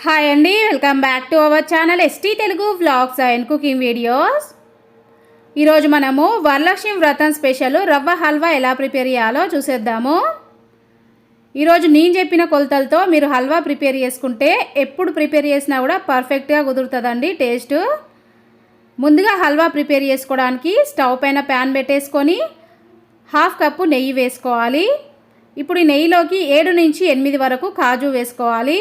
Hi అండి, welcome back to our channel ST Telugu vlogs and cooking videos. ఈరోజు మనము వరలక్ష్మి వ్రతం స్పెషల్ రవ్వ హల్వా ఎలా ప్రిపేర్ చేయాలో చూసేద్దాము. ఈరోజు నేను చెప్పిన కొలతలతో మీరు హల్వా ప్రిపేర్ చేసుకుంటే ఎప్పుడు ప్రిపేర్ చేసినా కూడా పర్ఫెక్ట్గా కుదురుతుందండి టేస్ట్. ముందుగా హల్వా ప్రిపేర్ చేసుకోవడానికి స్టవ్ పైన ప్యాన్ పెట్టేసుకొని 1/2 కప్పు నెయ్యి వేసుకోవాలి. ఇప్పుడు ఈ నెయ్యిలోకి 7 నుంచి 8 వరకు కాజు వేసుకోవాలి.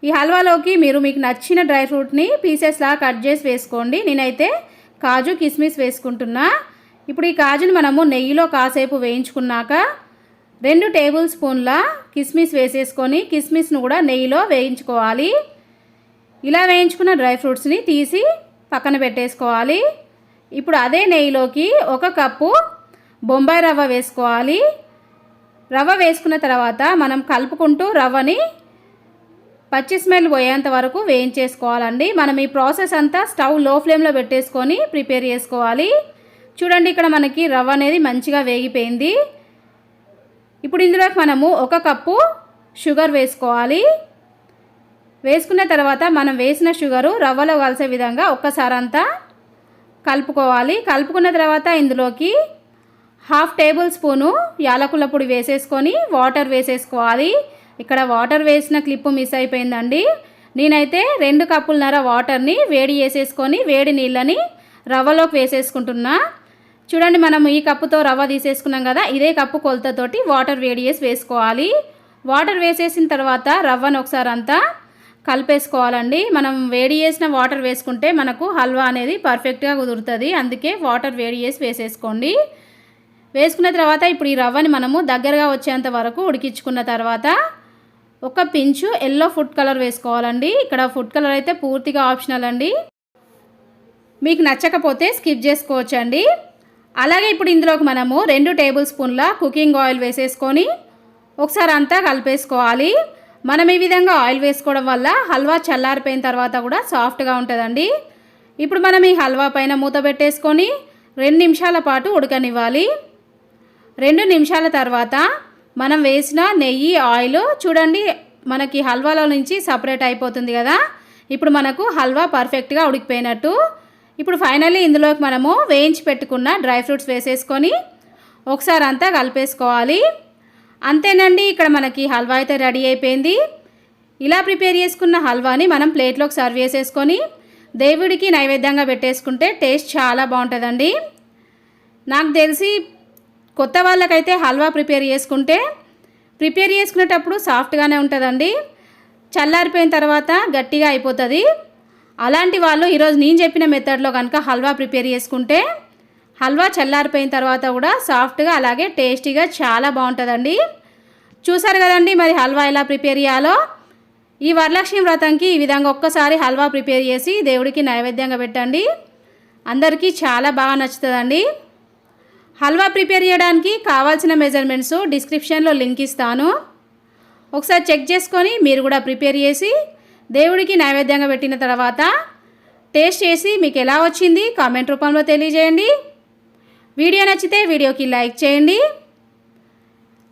ఈ హల్వాలోకి మీకు నచ్చిన డ్రై ఫ్రూట్ని పీసెస్లా కట్ చేసి వేసుకోండి. నేనైతే కాజు కిస్మిస్ వేసుకుంటున్నా. ఇప్పుడు ఈ కాజుని మనము నెయ్యిలో కాసేపు వేయించుకున్నాక 2 టేబుల్ స్పూన్ల కిస్మిస్ వేసేసుకొని కిస్మిస్ను కూడా నెయ్యిలో వేయించుకోవాలి. ఇలా వేయించుకున్న డ్రై ఫ్రూట్స్ని తీసి పక్కన పెట్టేసుకోవాలి. ఇప్పుడు అదే నెయ్యిలోకి 1 కప్పు బొంబాయి రవ్వ వేసుకోవాలి. రవ్వ వేసుకున్న తర్వాత మనం కలుపుకుంటూ రవ్వని పచ్చి స్మెల్ పోయేంత వరకు వేయించేసుకోవాలండి. మనం ఈ ప్రాసెస్ అంతా స్టవ్ లో ఫ్లేమ్లో పెట్టేసుకొని ప్రిపేర్ చేసుకోవాలి. చూడండి, ఇక్కడ మనకి రవ్వ అనేది మంచిగా వేగిపోయింది. ఇప్పుడు ఇందులోకి మనము 1 కప్పు షుగర్ వేసుకోవాలి. వేసుకున్న తర్వాత మనం వేసిన షుగరు రవ్వలో కలిసే విధంగా ఒక్కసారి అంతా కలుపుకోవాలి. కలుపుకున్న తర్వాత ఇందులోకి 1/2 టేబుల్ స్పూను యాలకుల పొడి వేసేసుకొని వాటర్ వేసేసుకోవాలి. ఇక్కడ వాటర్ వేసిన క్లిప్పు మిస్ అయిపోయిందండి. నేనైతే 2 కప్పులన్నర వాటర్ని వేడి చేసేసుకొని వేడి నీళ్ళని రవ్వలోకి వేసేసుకుంటున్నా. చూడండి, మనం ఈ కప్పుతో రవ్వ తీసేసుకున్నాం కదా, ఇదే కప్పు కొలతతోటి వాటర్ వేడి చేసి వేసుకోవాలి. వాటర్ వేసేసిన తర్వాత రవ్వను ఒకసారి అంతా కలిపేసుకోవాలండి. మనం వేడి చేసిన వాటర్ వేసుకుంటే మనకు హల్వా అనేది పర్ఫెక్ట్గా కుదురుతుంది. అందుకే వాటర్ వేడి చేసి వేసేసుకోండి. వేసుకున్న తర్వాత ఇప్పుడు ఈ రవ్వని మనము దగ్గరగా వచ్చేంత వరకు ఉడికించుకున్న తర్వాత 1 పించు ఎల్లో ఫుడ్ కలర్ వేసుకోవాలండి. ఇక్కడ ఫుడ్ కలర్ అయితే పూర్తిగా ఆప్షనల్ అండి, మీకు నచ్చకపోతే స్కిప్ చేసుకోవచ్చండి. అలాగే ఇప్పుడు ఇందులోకి మనము 2 టేబుల్ స్పూన్ల కుకింగ్ ఆయిల్ వేసేసుకొని ఒకసారి అంతా కలిపేసుకోవాలి. మనం ఈ విధంగా ఆయిల్ వేసుకోవడం వల్ల హల్వా చల్లారిపోయిన తర్వాత కూడా సాఫ్ట్గా ఉంటుందండి. ఇప్పుడు మనం ఈ హల్వా పైన మూత పెట్టేసుకొని 2 నిమిషాల పాటు ఉడకనివ్వాలి. 2 నిమిషాల తర్వాత మనం వేసిన నెయ్యి ఆయిల్ చూడండి మనకి హల్వాలో నుంచి సపరేట్ అయిపోతుంది కదా. ఇప్పుడు మనకు హల్వా పర్ఫెక్ట్గా ఉడికిపోయినట్టు. ఇప్పుడు ఫైనల్లీ ఇందులోకి మనము వేయించి పెట్టుకున్న డ్రై ఫ్రూట్స్ వేసేసుకొని ఒకసారి అంతా కలిపేసుకోవాలి. అంతేనండి, ఇక్కడ మనకి హల్వా అయితే రెడీ అయిపోయింది. ఇలా ప్రిపేర్ చేసుకున్న హల్వాని మనం ప్లేట్లోకి సర్వ్ చేసేసుకొని దేవుడికి నైవేద్యంగా పెట్టేసుకుంటే టేస్ట్ చాలా బాగుంటుందండి. నాకు తెలిసి కొత్త వాళ్ళకైతే హల్వా ప్రిపేర్ చేసుకునేటప్పుడు సాఫ్ట్గానే ఉంటుందండి. చల్లారిపోయిన తర్వాత గట్టిగా అయిపోతుంది. అలాంటి వాళ్ళు ఈరోజు నేను చెప్పిన మెథడ్లో కనుక హల్వా ప్రిపేర్ చేసుకుంటే హల్వా చల్లారిపోయిన తర్వాత కూడా సాఫ్ట్గా అలాగే టేస్టీగా చాలా బాగుంటుందండి. చూసారు కదండి మరి హల్వా ఎలా ప్రిపేర్ చేయాలో. ఈ వరలక్ష్మి వ్రతంకి ఈ విధంగా ఒక్కసారి హల్వా ప్రిపేర్ చేసి దేవుడికి నైవేద్యంగా పెట్టండి. అందరికీ చాలా బాగా నచ్చుతుందండి. హల్వా ప్రిపేర్ చేయడానికి కావాల్సిన మెజర్మెంట్స్ డిస్క్రిప్షన్లో లింక్ ఇస్తాను. ఒకసారి చెక్ చేసుకొని మీరు కూడా ప్రిపేర్ చేసి దేవుడికి నైవేద్యంగా పెట్టిన తర్వాత టేస్ట్ చేసి మీకు ఎలా వచ్చింది కామెంట్ రూపంలో తెలియజేయండి. వీడియో నచ్చితే వీడియోకి లైక్ చేయండి.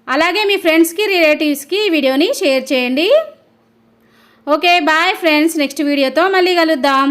అలాగే మీ ఫ్రెండ్స్కి రిలేటివ్స్కి ఈ వీడియోని షేర్ చేయండి. ఓకే, బాయ్ ఫ్రెండ్స్, నెక్స్ట్ వీడియోతో మళ్ళీ కలుద్దాం.